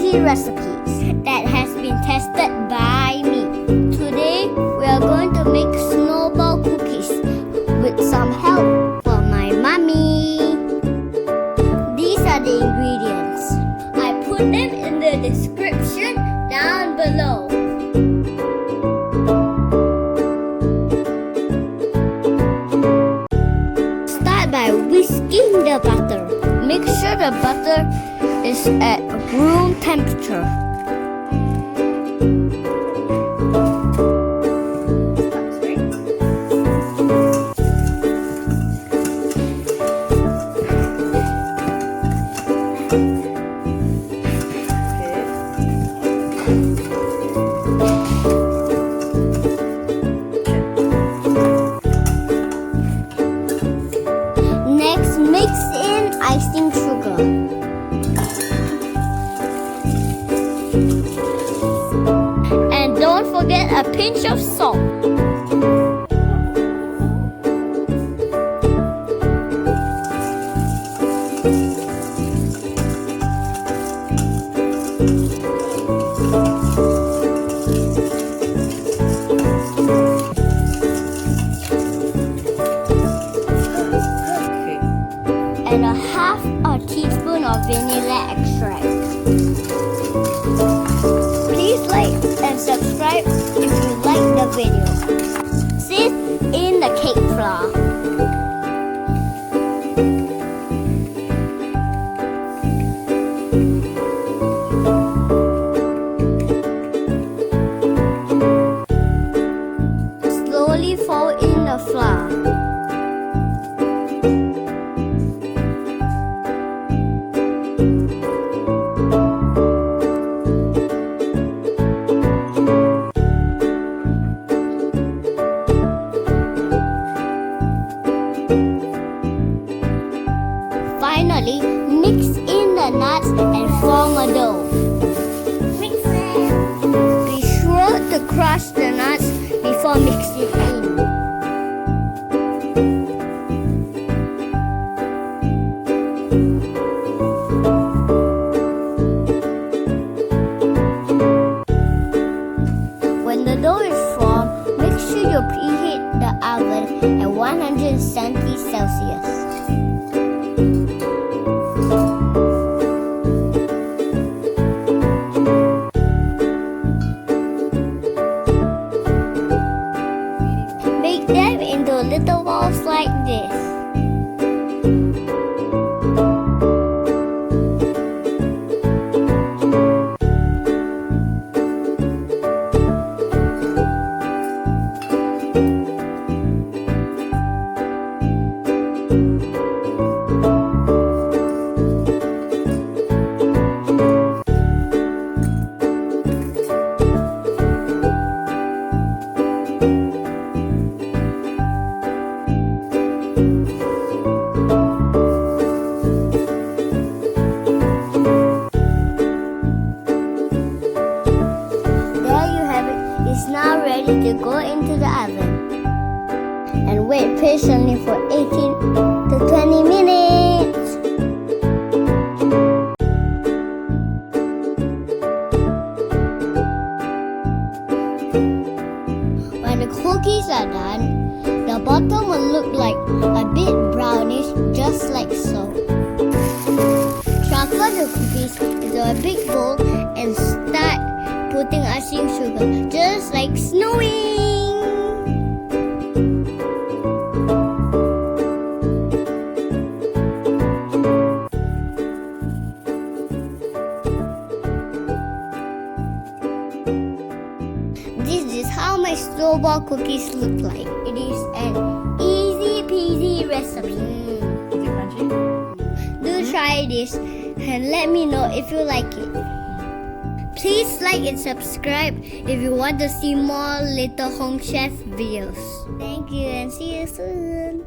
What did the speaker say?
easy recipes that has been tested by me. Today we are going to make snowball cookies with some help from my mommy. These are the ingredients. I put them in the description down below. Start by whisking the butter. Make sure the butter is at room temperature. Next, mix in icing sugar. And don't forget a pinch of salt. And a half a teaspoon of vanilla extract. Please like and subscribe if you like the video. Sift in the cake flour. Slowly fold in the flour. Finally, mix in the nuts and form a dough. Be sure to crush the nuts before mixing in. When the dough is formed, make sure you preheat the oven at 170 Celsius. Make them into little balls like this. It's now ready to go into the oven and wait patiently for 18 to 20 minutes. When the cookies are done, the bottom will look like a bit brownish, just like so. Transfer the cookies into a big bowl and start putting icing sugar, just like snowing. This is how my snowball cookies look like. It is an easy peasy recipe. Is it crunchy? Do try this and let me know if you like it. Please like and subscribe if you want to see more Little Home Chef videos. Thank you and see you soon.